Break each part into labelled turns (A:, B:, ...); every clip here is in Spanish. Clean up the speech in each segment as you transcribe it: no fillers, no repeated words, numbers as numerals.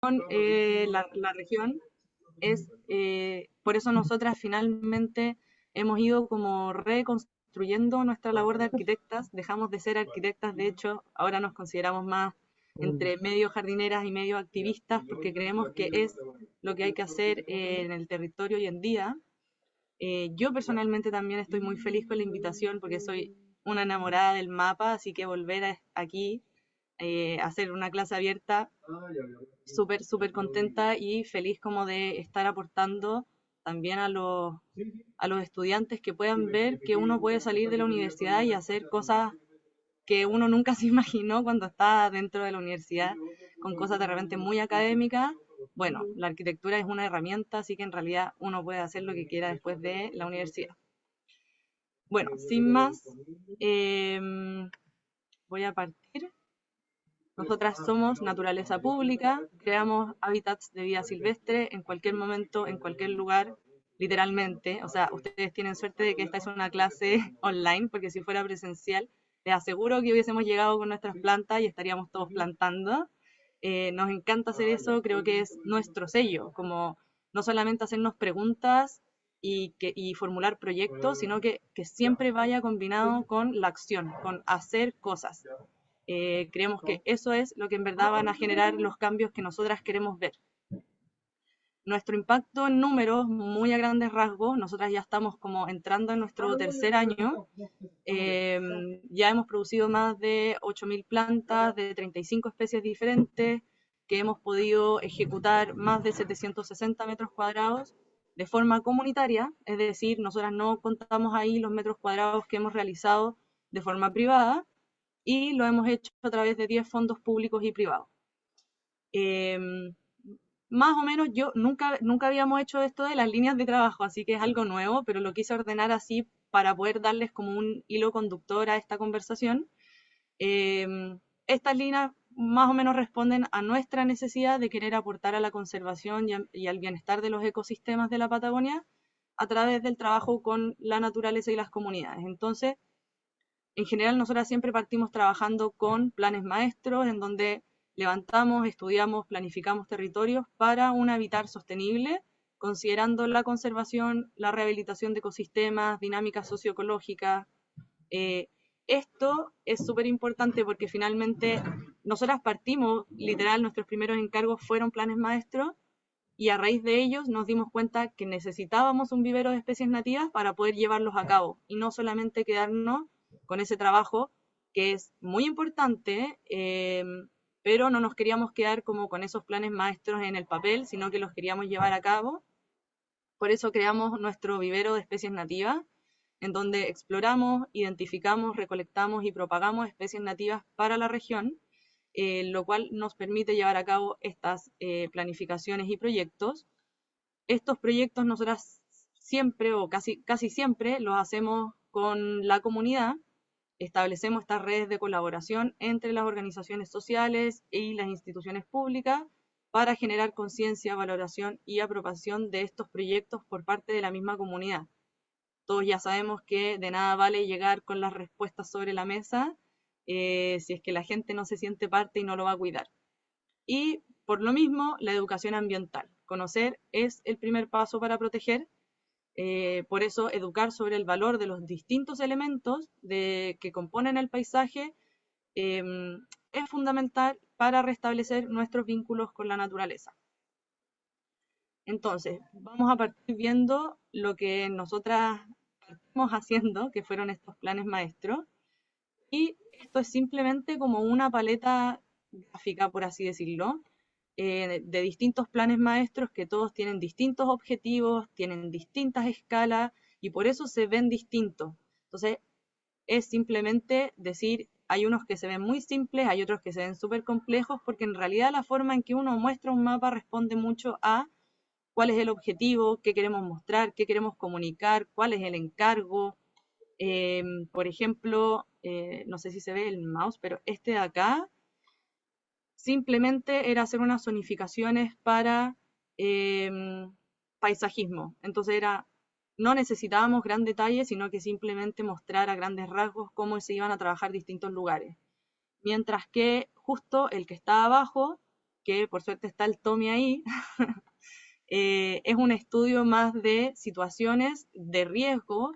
A: la región es, por eso nosotras finalmente hemos ido como reconstruyendo nuestra labor de arquitectas, dejamos de ser arquitectas, de hecho, ahora nos consideramos más entre medio jardineras y medio activistas, porque creemos que es lo que hay que hacer en el territorio hoy en día. Yo personalmente también estoy muy feliz con la invitación porque soy una enamorada del mapa, así que volver aquí a hacer una clase abierta súper, súper contenta y feliz como de estar aportando también a los estudiantes que puedan ver que uno puede salir de la universidad y hacer cosas que uno nunca se imaginó cuando está dentro de la universidad, con cosas de repente muy académicas. Bueno, la arquitectura es una herramienta, así que en realidad uno puede hacer lo que quiera después de la universidad. Bueno, sin más, eh, voy a partir. Nosotras somos naturaleza pública, creamos hábitats de vida silvestre en cualquier momento, en cualquier lugar, literalmente. O sea, ustedes tienen suerte de que esta es una clase online, porque si fuera presencial, les aseguro que hubiésemos llegado con nuestras plantas y estaríamos todos plantando. Nos encanta hacer eso, creo que es nuestro sello, como no solamente hacernos preguntas y formular proyectos, sino que siempre vaya combinado con la acción, con hacer cosas. Creemos que eso es lo que en verdad van a generar los cambios que nosotras queremos ver. Nuestro impacto en números, muy a grandes rasgos, nosotras ya estamos como entrando en nuestro tercer año, ya hemos producido más de 8.000 plantas de 35 especies diferentes, que hemos podido ejecutar más de 760 metros cuadrados de forma comunitaria, es decir, nosotras no contamos ahí los metros cuadrados que hemos realizado de forma privada, y lo hemos hecho a través de 10 fondos públicos y privados. Eh, Más o menos yo nunca habíamos hecho esto de las líneas de trabajo, así que es algo nuevo, pero lo quise ordenar así para poder darles como un hilo conductor a esta conversación. Eh, Estas líneas más o menos responden a nuestra necesidad de querer aportar a la conservación y al bienestar de los ecosistemas de la Patagonia a través del trabajo con la naturaleza y las comunidades. Entonces, en general, nosotras siempre partimos trabajando con planes maestros, en donde levantamos, estudiamos, planificamos territorios para un habitar sostenible, considerando la conservación, la rehabilitación de ecosistemas, dinámicas socioecológicas. Eh, Esto es súper importante porque finalmente nosotras partimos, literal, nuestros primeros encargos fueron planes maestros, y a raíz de ellos nos dimos cuenta que necesitábamos un vivero de especies nativas para poder llevarlos a cabo y no solamente quedarnos con ese trabajo que es muy importante, pero no nos queríamos quedar como con esos planes maestros en el papel, sino que los queríamos llevar a cabo. Por eso creamos nuestro vivero de especies nativas, en donde exploramos, identificamos, recolectamos y propagamos especies nativas para la región, lo cual nos permite llevar a cabo estas planificaciones y proyectos. Estos proyectos nosotras siempre o casi siempre los hacemos con la comunidad, establecemos estas redes de colaboración entre las organizaciones sociales y las instituciones públicas para generar conciencia, valoración y aprobación de estos proyectos por parte de la misma comunidad. Todos ya sabemos que de nada vale llegar con las respuestas sobre la mesa si es que la gente no se siente parte y no lo va a cuidar. Y por lo mismo, la educación ambiental. Conocer es el primer paso para proteger. Por eso, educar sobre el valor de los distintos elementos que componen el paisaje eh, es fundamental para restablecer nuestros vínculos con la naturaleza. Entonces, vamos a partir viendo lo que nosotras partimos haciendo, que fueron estos planes maestros, y esto es simplemente como una paleta gráfica, por así decirlo, de distintos planes maestros que todos tienen distintos objetivos, tienen distintas escalas y por eso se ven distintos. Entonces, es simplemente decir, hay unos que se ven muy simples, hay otros que se ven súper complejos, porque en realidad la forma en que uno muestra un mapa responde mucho a cuál es el objetivo, qué queremos mostrar, qué queremos comunicar, cuál es el encargo. Por ejemplo, no sé si se ve el mouse, pero este de acá simplemente era hacer unas zonificaciones para eh, paisajismo. Entonces no necesitábamos gran detalle, sino que simplemente mostrar a grandes rasgos cómo se iban a trabajar distintos lugares. Mientras que justo el que está abajo que por suerte está el Tommy ahí, es un estudio más de situaciones de riesgo,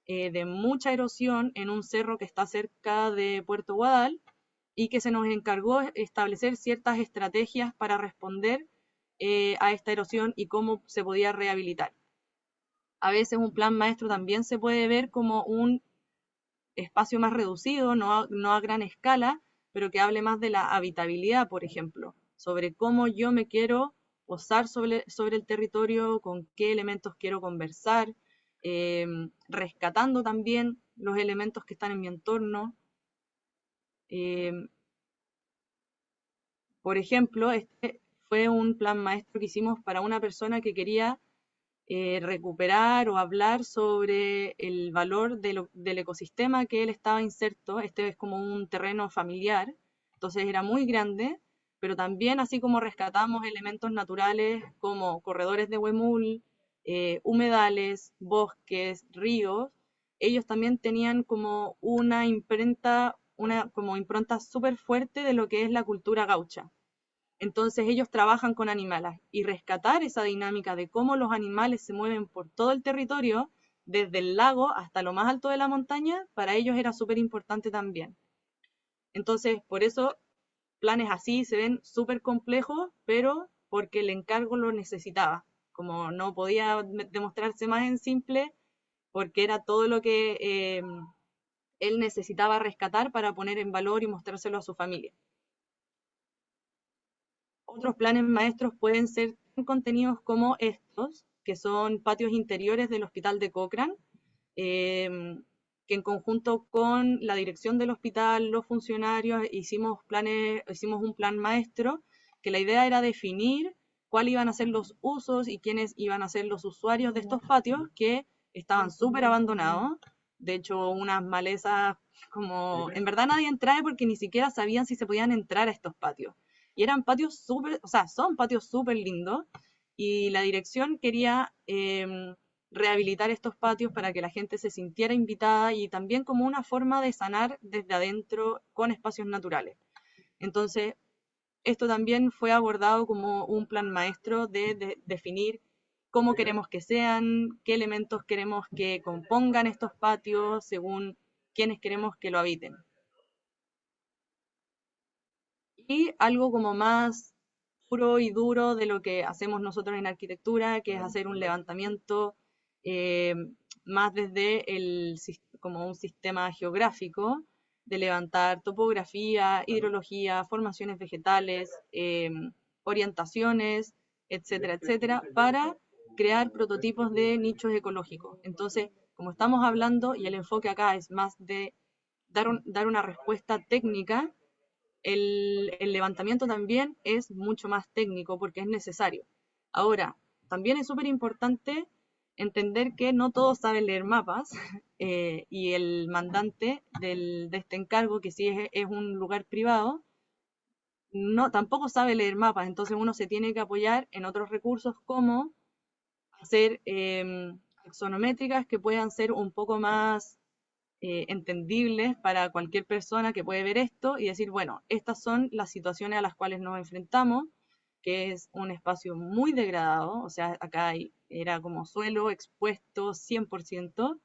A: de mucha erosión en un cerro que está cerca de Puerto Guadal y que se nos encargó establecer ciertas estrategias para responder a esta erosión y cómo se podía rehabilitar. A veces un plan maestro también se puede ver como un espacio más reducido, no a gran escala, pero que hable más de la habitabilidad, por ejemplo, sobre cómo yo me quiero posar sobre el territorio, con qué elementos quiero conversar, rescatando también los elementos que están en mi entorno. Eh, por ejemplo, este fue un plan maestro que hicimos para una persona que quería recuperar o hablar sobre el valor del ecosistema que él estaba inserto. Este es como un terreno familiar, entonces era muy grande, pero también así como rescatamos elementos naturales como corredores de huemul, humedales, bosques, ríos, ellos también tenían como una imprenta, una como impronta súper fuerte de lo que es la cultura gaucha. Entonces ellos trabajan con animales y rescatar esa dinámica de cómo los animales se mueven por todo el territorio, desde el lago hasta lo más alto de la montaña, para ellos era súper importante también. Entonces, por eso planes así se ven súper complejos, pero porque el encargo lo necesitaba. Como no podía demostrarse más en simple, porque era todo lo que él necesitaba rescatar para poner en valor y mostrárselo a su familia. Otros planes maestros pueden ser tan contenidos como estos, que son patios interiores del Hospital de Cochrane, eh, que en conjunto con la dirección del hospital, los funcionarios, hicimos un plan maestro, que la idea era definir cuáles iban a ser los usos y quiénes iban a ser los usuarios de estos patios que estaban súper abandonados. De hecho, unas malezas como, en verdad nadie entraba porque ni siquiera sabían si se podían entrar a estos patios. Y eran patios súper, o sea, son patios súper lindos. Y la dirección quería rehabilitar estos patios para que la gente se sintiera invitada y también como una forma de sanar desde adentro con espacios naturales. Entonces, esto también fue abordado como un plan maestro de definir cómo queremos que sean, qué elementos queremos que compongan estos patios según quiénes queremos que lo habiten. Y algo como más puro y duro de lo que hacemos nosotros en arquitectura, que es hacer un levantamiento eh, más desde como un sistema geográfico, de levantar topografía, hidrología, formaciones vegetales, orientaciones, etcétera, etcétera, para crear prototipos de nichos ecológicos. Entonces, como estamos hablando, y el enfoque acá es más de dar una respuesta técnica, el levantamiento también es mucho más técnico porque es necesario. Ahora, también es súper importante entender que no todos saben leer mapas y el mandante de este encargo, que sí es un lugar privado, no, tampoco sabe leer mapas, entonces uno se tiene que apoyar en otros recursos como hacer taxonométricas que puedan ser un poco más entendibles para cualquier persona que puede ver esto y decir, bueno, estas son las situaciones a las cuales nos enfrentamos, que es un espacio muy degradado, o sea, acá era como suelo expuesto 100%,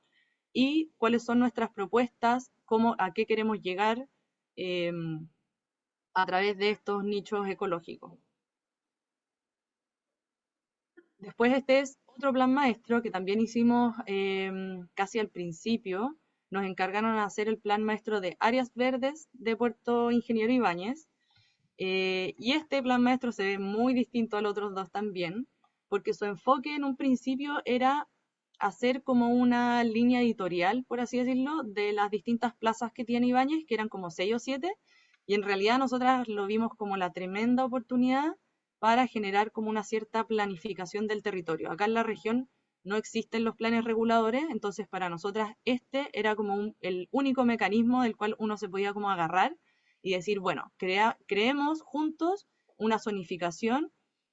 A: y cuáles son nuestras propuestas, a qué queremos llegar eh, a través de estos nichos ecológicos. Después este es otro plan maestro que también hicimos casi al principio. Nos encargaron de hacer el plan maestro de áreas verdes de Puerto Ingeniero Ibáñez. Y este plan maestro se ve muy distinto a los otros dos también, porque su enfoque en un principio era hacer como una línea editorial, por así decirlo, de las distintas plazas que tiene Ibáñez, que eran como 6 o 7, y en realidad nosotras lo vimos como la tremenda oportunidad para generar como una cierta planificación del territorio. Acá en la región no existen los planes reguladores, entonces para nosotras este era como el único mecanismo del cual uno se podía como agarrar y decir, bueno, creemos juntos una zonificación,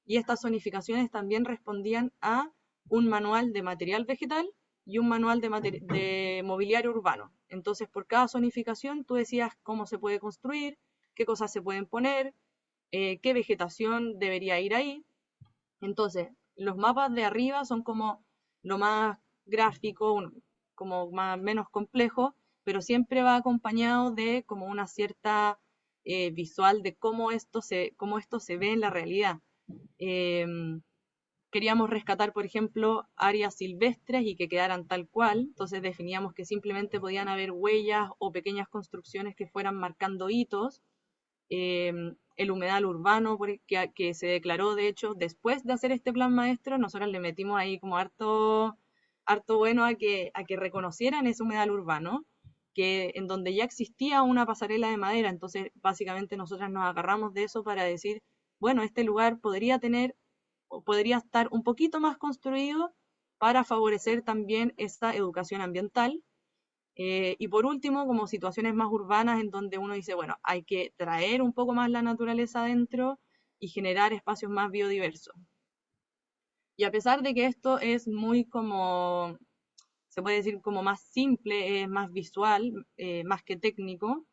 A: y estas zonificaciones también respondían a un manual de material vegetal y un manual de mobiliario urbano. Entonces, por cada zonificación tú decías cómo se puede construir, qué cosas se pueden poner, qué vegetación debería ir ahí. Entonces, los mapas de arriba son como lo más gráfico, como más menos complejo, pero siempre va acompañado de como una cierta visual de cómo esto se ve en la realidad. Em, Queríamos rescatar, por ejemplo, áreas silvestres y que quedaran tal cual, entonces definíamos que simplemente podían haber huellas o pequeñas construcciones que fueran marcando hitos. El humedal urbano que se declaró, de hecho, después de hacer este plan maestro, nosotros le metimos ahí como harto bueno a que reconocieran ese humedal urbano, que en donde ya existía una pasarela de madera, entonces básicamente nosotras nos agarramos de eso para decir, bueno, este lugar podría tener o podría estar un poquito más construido para favorecer también esta educación ambiental. Y por último, como situaciones más urbanas en donde uno dice, bueno, hay que traer un poco más la naturaleza adentro y generar espacios más biodiversos. Y a pesar de que esto es muy como, se puede decir como más simple, es más visual, más que técnico,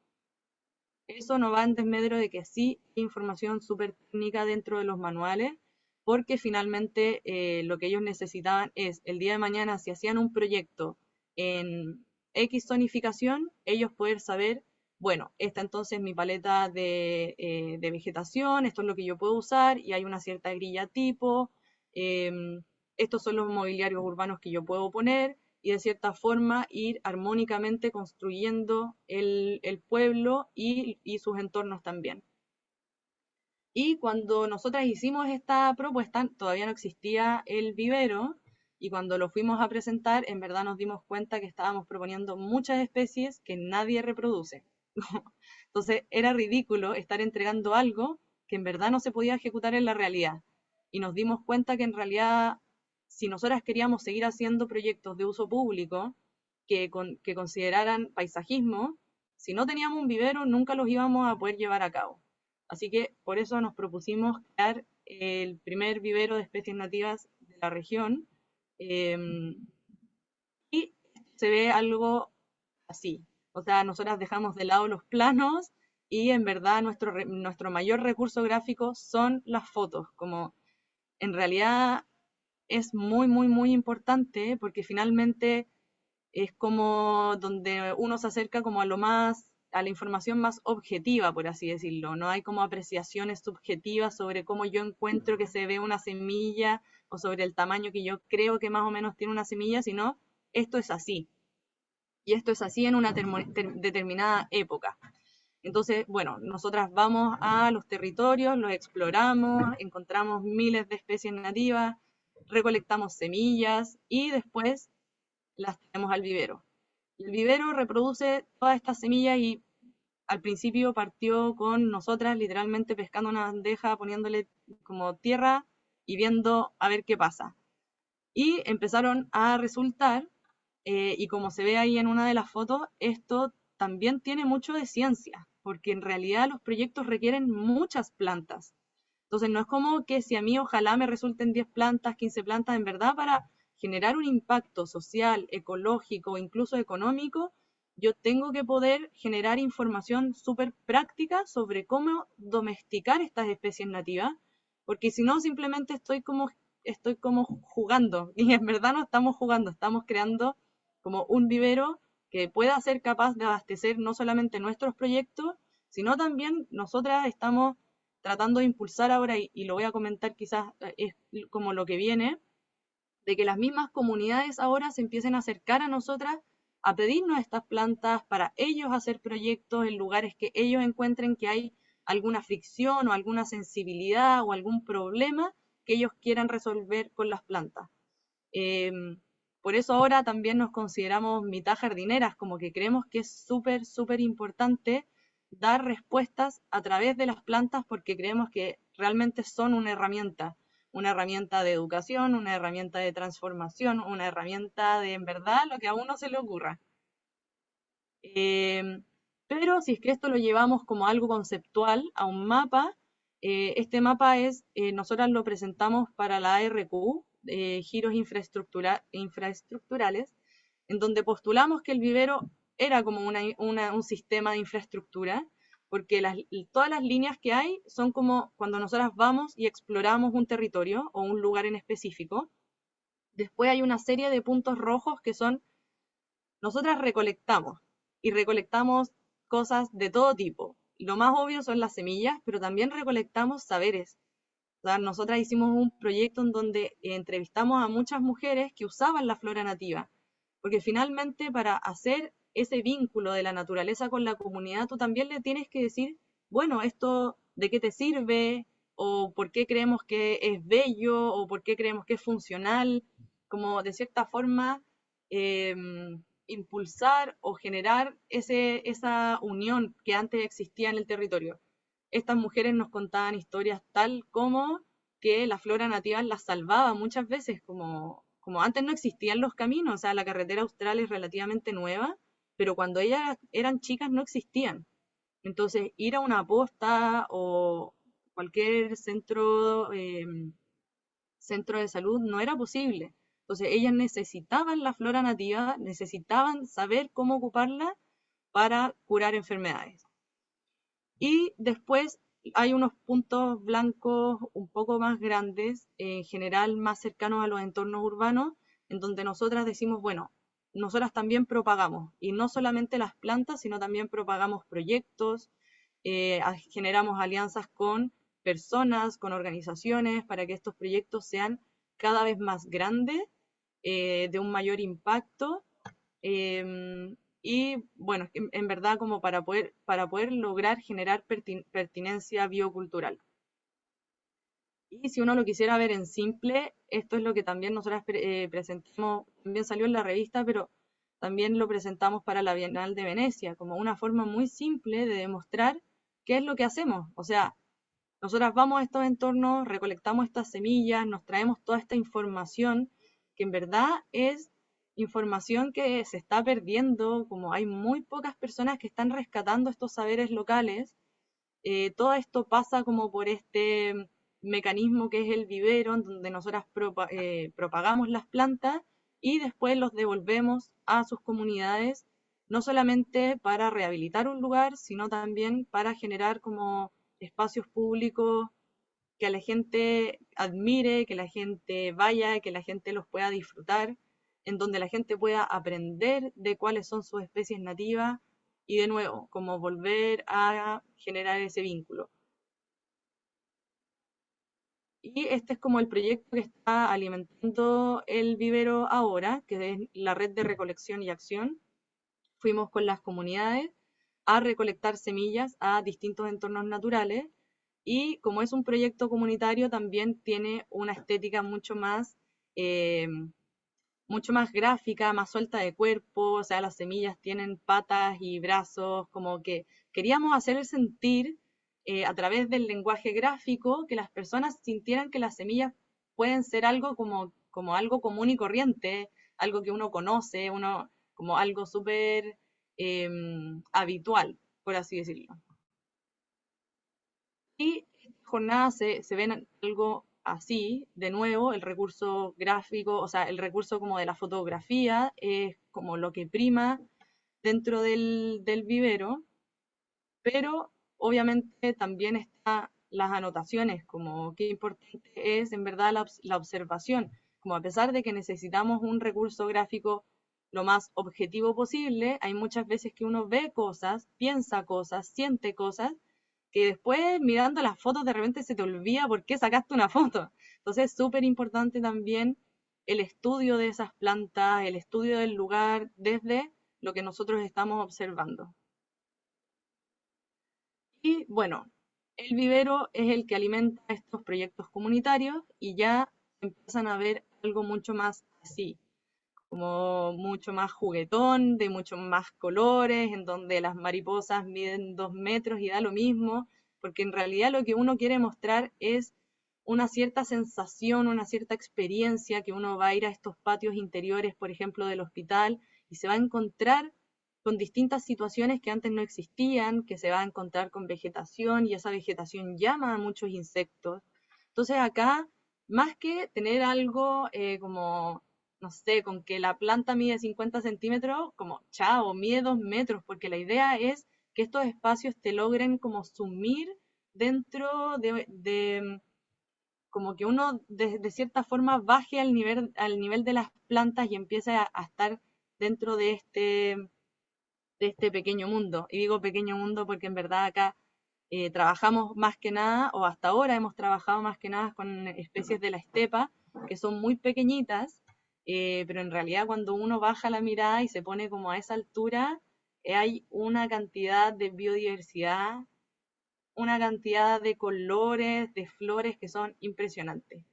A: eso no va en desmedro de que sí hay información súper técnica dentro de los manuales, porque finalmente lo que ellos necesitaban es, el día de mañana, si hacían un proyecto en X zonificación, ellos poder saber, bueno, esta entonces es mi paleta de vegetación, esto es lo que yo puedo usar, y hay una cierta grilla tipo, estos son los mobiliarios urbanos que yo puedo poner, y de cierta forma ir armónicamente construyendo el pueblo y sus entornos también. Y cuando nosotras hicimos esta propuesta, todavía no existía el vivero, y cuando lo fuimos a presentar, en verdad nos dimos cuenta que estábamos proponiendo muchas especies que nadie reproduce. Entonces era ridículo estar entregando algo que en verdad no se podía ejecutar en la realidad. Y nos dimos cuenta que en realidad, si nosotras queríamos seguir haciendo proyectos de uso público que consideraran paisajismo, si no teníamos un vivero, nunca los íbamos a poder llevar a cabo. Así que por eso nos propusimos crear el primer vivero de especies nativas de la región. eh, y se ve algo así. O sea, nosotras dejamos de lado los planos y en verdad nuestro mayor recurso gráfico son las fotos. Como en realidad es muy importante porque finalmente es como donde uno se acerca como a la información más objetiva, por así decirlo. No hay como apreciaciones subjetivas sobre cómo yo encuentro que se ve una semilla o sobre el tamaño que yo creo que más o menos tiene una semilla, sino esto es así. Y esto es así en una determinada época. Entonces, bueno, nosotras vamos a los territorios, los exploramos, encontramos miles de especies nativas, recolectamos semillas y después las traemos al vivero. Y el vivero reproduce todas estas semillas y al principio partió con nosotras literalmente pescando una bandeja, poniéndole como tierra y viendo a ver qué pasa. Y empezaron a resultar, y como se ve ahí en una de las fotos, esto también tiene mucho de ciencia, porque en realidad los proyectos requieren muchas plantas. Entonces no es como que si a mí ojalá me resulten 10 plantas, 15 plantas, en verdad para generar un impacto social, ecológico, incluso económico, yo tengo que poder generar información súper práctica sobre cómo domesticar estas especies nativas, porque si no simplemente estoy como jugando, y en verdad no estamos jugando, estamos creando como un vivero que pueda ser capaz de abastecer no solamente nuestros proyectos, sino también nosotras estamos tratando de impulsar ahora, y lo voy a comentar quizás, es como lo que viene, de que las mismas comunidades ahora se empiecen a acercar a nosotras a pedirnos estas plantas para ellos hacer proyectos en lugares que ellos encuentren que hay alguna fricción o alguna sensibilidad o algún problema que ellos quieran resolver con las plantas. Eh, por eso ahora también nos consideramos mitad jardineras, como que creemos que es súper importante dar respuestas a través de las plantas porque creemos que realmente son una herramienta de educación, una herramienta de transformación, una herramienta de en verdad lo que a uno se le ocurra. Eh, pero si es que esto lo llevamos como algo conceptual a un mapa, este mapa nosotras lo presentamos para la ARQ, giros infraestructurales, en donde postulamos que el vivero era como un sistema de infraestructura, porque todas las líneas que hay son como cuando nosotras vamos y exploramos un territorio o un lugar en específico. Después hay una serie de puntos rojos que son, nosotras recolectamos y recolectamos cosas de todo tipo. Lo más obvio son las semillas, pero también recolectamos saberes. O sea, nosotras hicimos un proyecto en donde entrevistamos a muchas mujeres que usaban la flora nativa, porque finalmente para hacer ese vínculo de la naturaleza con la comunidad, tú también le tienes que decir, bueno, esto de qué te sirve, o por qué creemos que es bello, o por qué creemos que es funcional, como de cierta forma impulsar o generar esa unión que antes existía en el territorio. Estas mujeres nos contaban historias tal como que la flora nativa las salvaba muchas veces, como antes no existían los caminos, o sea, la carretera austral es relativamente nueva, pero cuando ellas eran chicas no existían. Entonces, ir a una posta o cualquier centro de salud no era posible. Entonces, ellas necesitaban la flora nativa, necesitaban saber cómo ocuparla para curar enfermedades. Y después hay unos puntos blancos un poco más grandes, en general más cercanos a los entornos urbanos, en donde nosotras decimos, bueno, nosotras también propagamos, y no solamente las plantas, sino también propagamos proyectos, generamos alianzas con personas, con organizaciones, para que estos proyectos sean cada vez más grandes, de un mayor impacto, y bueno, en verdad como para poder lograr generar pertinencia biocultural. Y si uno lo quisiera ver en simple, esto es lo que también nosotros presentamos, también salió en la revista, pero también lo presentamos para la Bienal de Venecia, como una forma muy simple de demostrar qué es lo que hacemos. O sea, nosotras vamos a estos entornos, recolectamos estas semillas, nos traemos toda esta información, que en verdad es información que se está perdiendo, como hay muy pocas personas que están rescatando estos saberes locales. Todo esto pasa como por este mecanismo que es el vivero, en donde nosotras propagamos las plantas y después los devolvemos a sus comunidades, no solamente para rehabilitar un lugar, sino también para generar como espacios públicos que a la gente admire, que la gente vaya, que la gente los pueda disfrutar, en donde la gente pueda aprender de cuáles son sus especies nativas y de nuevo, como volver a generar ese vínculo. Y este es como el proyecto que está alimentando el vivero ahora, que es la red de recolección y acción. Fuimos con las comunidades a recolectar semillas a distintos entornos naturales y como es un proyecto comunitario también tiene una estética eh, mucho más gráfica, más suelta de cuerpo, o sea, las semillas tienen patas y brazos, como que queríamos hacer sentir a través del lenguaje gráfico que las personas sintieran que las semillas pueden ser algo como algo común y corriente, algo que uno conoce, como algo súper habitual, por así decirlo. Y esta jornada se ven algo así, de nuevo, el recurso gráfico, o sea, el recurso como de la fotografía es como lo que prima dentro del vivero, pero obviamente también están las anotaciones, como qué importante es en verdad la observación, como a pesar de que necesitamos un recurso gráfico lo más objetivo posible, hay muchas veces que uno ve cosas, piensa cosas, siente cosas, que después mirando las fotos de repente se te olvida por qué sacaste una foto. Entonces es súper importante también el estudio de esas plantas, el estudio del lugar desde lo que nosotros estamos observando. Y bueno, el vivero es el que alimenta estos proyectos comunitarios y ya empiezan a ver algo mucho más así, como mucho más juguetón, de mucho más colores, en donde las mariposas miden 2 metros y da lo mismo, porque en realidad lo que uno quiere mostrar es una cierta sensación, una cierta experiencia que uno va a ir a estos patios interiores, por ejemplo, del hospital, y se va a encontrar con distintas situaciones que antes no existían, que se va a encontrar con vegetación y esa vegetación llama a muchos insectos. Entonces acá, más que tener algo como, no sé, con que la planta mide 50 centímetros, como chao, mide 2 metros, porque la idea es que estos espacios te logren como sumir dentro de como que uno de cierta forma baje al nivel de las plantas y empiece a estar dentro de este pequeño mundo. Y digo pequeño mundo porque en verdad acá trabajamos más que nada, o hasta ahora hemos trabajado más que nada con especies de la estepa, que son muy pequeñitas, pero en realidad cuando uno baja la mirada y se pone como a esa altura, hay una cantidad de biodiversidad, una cantidad de colores, de flores que son impresionantes.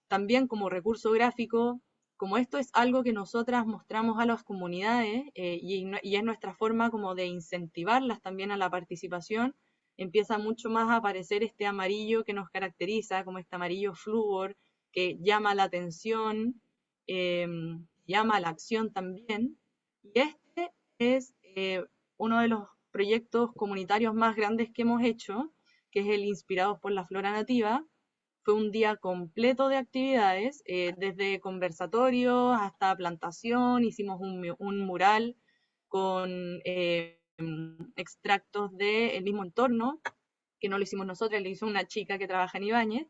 A: También como recurso gráfico, como esto es algo que nosotras mostramos a las comunidades y es nuestra forma como de incentivarlas también a la participación, empieza mucho más a aparecer este amarillo que nos caracteriza, como este amarillo flúor, que llama la atención, eh, llama la acción también. Y este es uno de los proyectos comunitarios más grandes que hemos hecho, que es el Inspirados por la Flora Nativa. Fue un día completo de actividades, desde conversatorios hasta plantación, hicimos un mural con extractos del mismo entorno, que no lo hicimos nosotros, lo hizo una chica que trabaja en Ibáñez,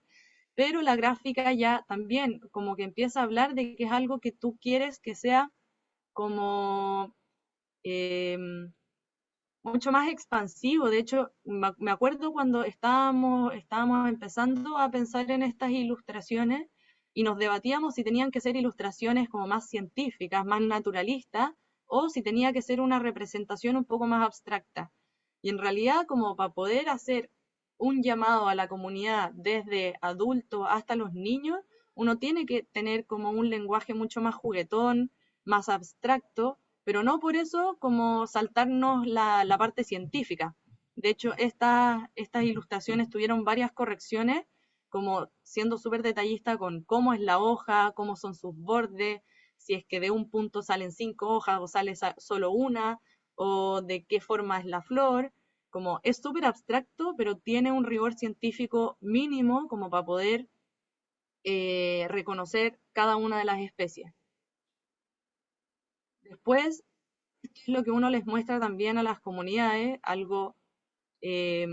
A: pero la gráfica ya también como que empieza a hablar de que es algo que tú quieres que sea como eh, mucho más expansivo. De hecho, me acuerdo cuando estábamos empezando a pensar en estas ilustraciones y nos debatíamos si tenían que ser ilustraciones como más científicas, más naturalistas, o si tenía que ser una representación un poco más abstracta. Y en realidad, como para poder hacer un llamado a la comunidad desde adultos hasta los niños, uno tiene que tener como un lenguaje mucho más juguetón, más abstracto, pero no por eso como saltarnos la parte científica. De hecho, estas ilustraciones tuvieron varias correcciones, como siendo súper detallista con cómo es la hoja, cómo son sus bordes, si es que de un punto salen 5 hojas o sale solo una, o de qué forma es la flor. Como es súper abstracto, pero tiene un rigor científico mínimo como para poder reconocer cada una de las especies. Después, es lo que uno les muestra también a las comunidades, algo eh,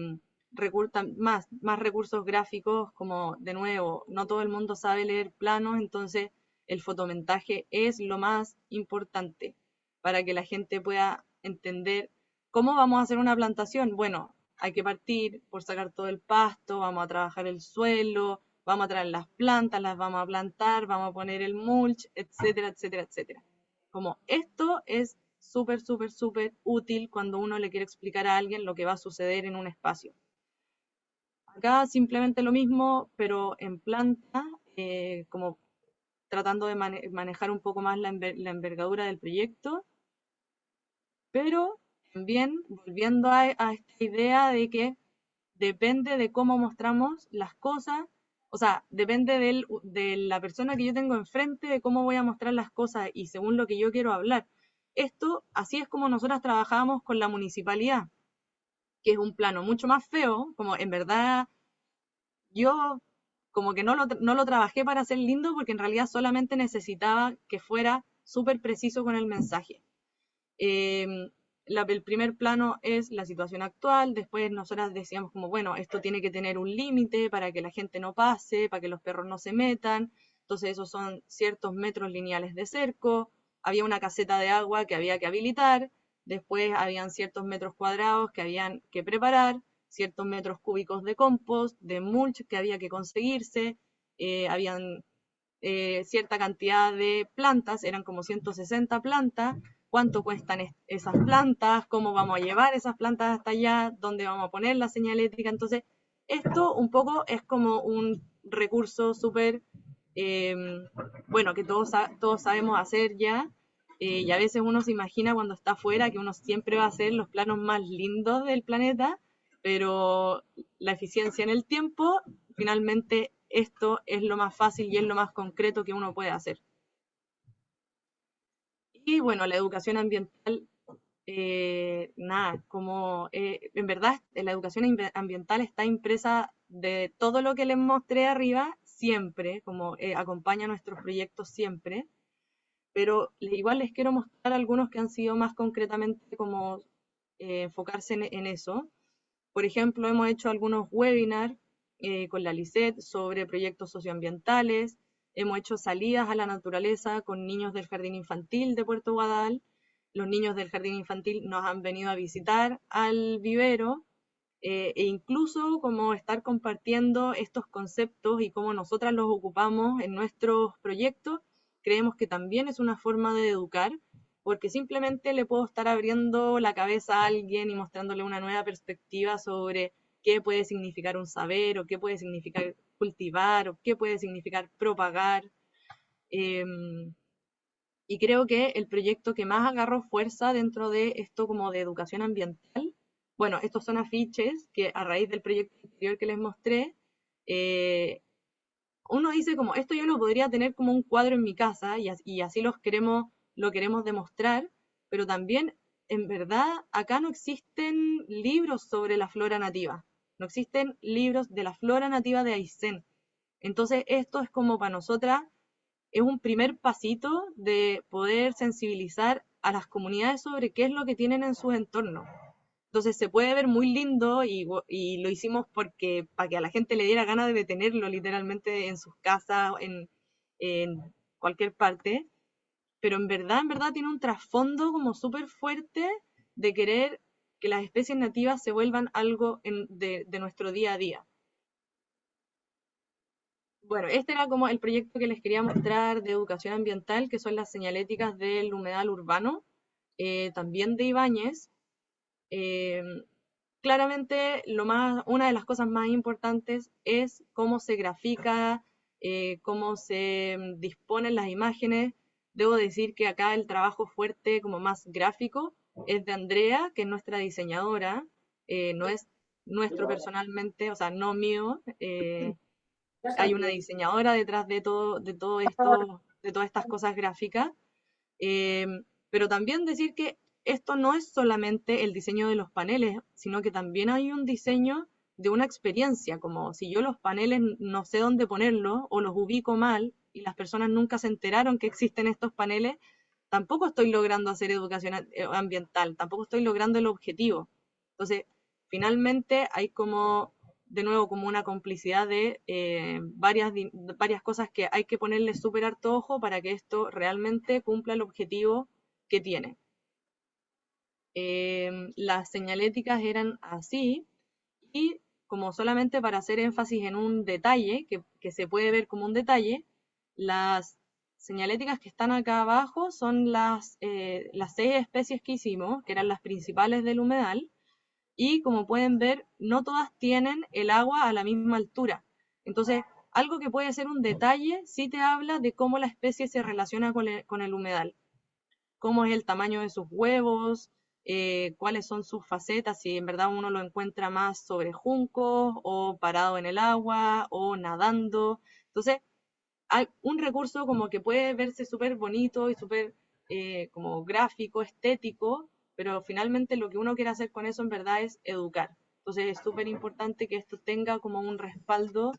A: más recursos gráficos, como de nuevo, no todo el mundo sabe leer planos, entonces el fotomontaje es lo más importante para que la gente pueda entender cómo vamos a hacer una plantación. Bueno, hay que partir por sacar todo el pasto, vamos a trabajar el suelo, vamos a traer las plantas, las vamos a plantar, vamos a poner el mulch, etcétera, etcétera, etcétera. Como esto es súper, súper, súper útil cuando uno le quiere explicar a alguien lo que va a suceder en un espacio. Acá simplemente lo mismo, pero en planta, como tratando de manejar un poco más la envergadura del proyecto, pero también volviendo a esta idea de que depende de cómo mostramos las cosas, o sea, depende de la persona que yo tengo enfrente, de cómo voy a mostrar las cosas y según lo que yo quiero hablar. Esto, así es como nosotras trabajábamos con la municipalidad, que es un plano mucho más feo, como en verdad yo como que no lo trabajé para ser lindo porque en realidad solamente necesitaba que fuera súper preciso con el mensaje. Eh, el primer plano es la situación actual, después nosotras decíamos como, bueno, esto tiene que tener un límite para que la gente no pase, para que los perros no se metan, entonces esos son ciertos metros lineales de cerco, había una caseta de agua que había que habilitar, después habían ciertos metros cuadrados que habían que preparar, ciertos metros cúbicos de compost, de mulch que había que conseguirse, habían cierta cantidad de plantas, eran como 160 plantas, cuánto cuestan esas plantas, cómo vamos a llevar esas plantas hasta allá, dónde vamos a poner la señalética. Entonces, esto un poco es como un recurso súper, eh, bueno, que todos sabemos hacer ya, y a veces uno se imagina cuando está afuera que uno siempre va a hacer los planos más lindos del planeta, pero la eficiencia en el tiempo, finalmente esto es lo más fácil y es lo más concreto que uno puede hacer. Y bueno, la educación ambiental, nada, como en verdad la educación ambiental está impresa de todo lo que les mostré arriba, siempre, como acompaña nuestros proyectos siempre, pero igual les quiero mostrar algunos que han sido más concretamente como enfocarse en eso. Por ejemplo, hemos hecho algunos webinars con la LICET sobre proyectos socioambientales, hemos hecho salidas a la naturaleza con niños del Jardín Infantil de Puerto Guadal. Los niños del Jardín Infantil nos han venido a visitar al vivero, e incluso como estar compartiendo estos conceptos y cómo nosotras los ocupamos en nuestros proyectos, creemos que también es una forma de educar, porque simplemente le puedo estar abriendo la cabeza a alguien y mostrándole una nueva perspectiva sobre qué puede significar un saber, o qué puede significar cultivar, o qué puede significar propagar. Y creo que el proyecto que más agarró fuerza dentro de esto como de educación ambiental, bueno, estos son afiches que a raíz del proyecto anterior que les mostré, eh, uno dice como, esto yo lo podría tener como un cuadro en mi casa y así lo queremos demostrar, pero también, en verdad, acá no existen libros sobre la flora nativa, no existen libros de la flora nativa de Aysén. Entonces, esto es como para nosotras es un primer pasito de poder sensibilizar a las comunidades sobre qué es lo que tienen en sus entornos. Entonces se puede ver muy lindo y lo hicimos porque para que a la gente le diera ganas de tenerlo literalmente en sus casas, en cualquier parte, pero en verdad tiene un trasfondo como súper fuerte de querer que las especies nativas se vuelvan algo de nuestro día a día. Bueno, este era como el proyecto que les quería mostrar de educación ambiental, que son las señaléticas del humedal urbano, también de Ibáñez. Eh, Claramente, una de las cosas más importantes es cómo se grafica, cómo se disponen las imágenes. Debo decir que acá el trabajo fuerte, como más gráfico, es de Andrea, que es nuestra diseñadora, no es nuestro personalmente, o sea, no mío. Hay una diseñadora detrás de todo esto, de todas estas cosas gráficas. Eh, pero también decir que esto no es solamente el diseño de los paneles, sino que también hay un diseño de una experiencia, como si yo los paneles no sé dónde ponerlos o los ubico mal y las personas nunca se enteraron que existen estos paneles, tampoco estoy logrando hacer educación ambiental, tampoco estoy logrando el objetivo. Entonces, finalmente hay como, de nuevo, como una complicidad de varias cosas que hay que ponerle súper harto ojo para que esto realmente cumpla el objetivo que tiene. Las señaléticas eran así, y como solamente para hacer énfasis en un detalle, que se puede ver como un detalle, las señaléticas que están acá abajo son las 6 especies que hicimos, que eran las principales del humedal, y como pueden ver, no todas tienen el agua a la misma altura. Entonces, algo que puede ser un detalle, sí te habla de cómo la especie se relaciona con el humedal, cómo es el tamaño de sus huevos, cuáles son sus facetas, si en verdad uno lo encuentra más sobre juncos o parado en el agua o nadando. Entonces, hay un recurso como que puede verse súper bonito y súper como gráfico, estético, pero finalmente lo que uno quiere hacer con eso en verdad es educar. Entonces es súper importante que esto tenga como un respaldo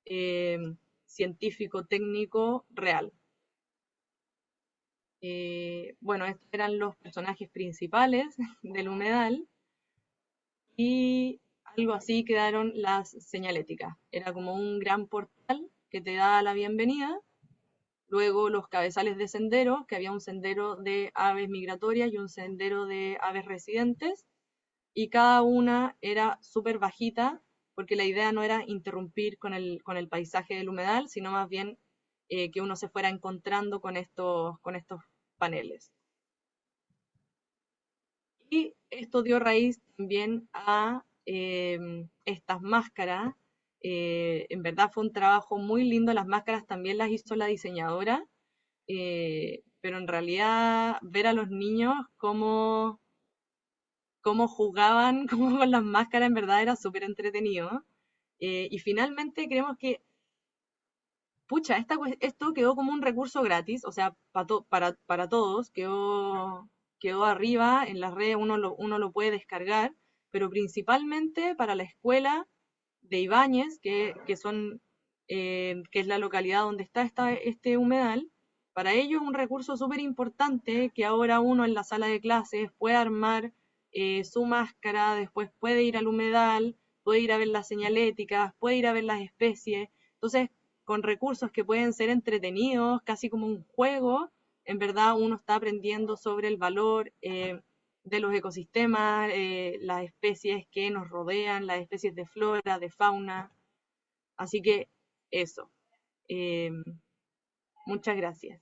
A: eh, científico, técnico, real. Bueno, estos eran los personajes principales del humedal y algo así quedaron las señaléticas. Era como un gran portal que te da la bienvenida. Luego los cabezales de sendero, que había un sendero de aves migratorias y un sendero de aves residentes, y cada una era súper bajita, porque la idea no era interrumpir con el paisaje del humedal, sino más bien que uno se fuera encontrando con estos paneles. Y esto dio raíz también a estas máscaras. En verdad fue un trabajo muy lindo, las máscaras también las hizo la diseñadora, pero en realidad ver a los niños cómo jugaban cómo con las máscaras en verdad era súper entretenido. Y finalmente creemos que, pucha, esto quedó como un recurso gratis, o sea, para todos, quedó arriba en las redes, uno lo puede descargar, pero principalmente para la escuela de Ibáñez, que es la localidad donde está este humedal. Para ello es un recurso súper importante que ahora uno en la sala de clases puede armar su máscara, después puede ir al humedal, puede ir a ver las señaléticas, puede ir a ver las especies. Entonces, con recursos que pueden ser entretenidos, casi como un juego, en verdad uno está aprendiendo sobre el valor de los ecosistemas, las especies que nos rodean, las especies de flora, de fauna. Así que eso. Eh, Muchas gracias.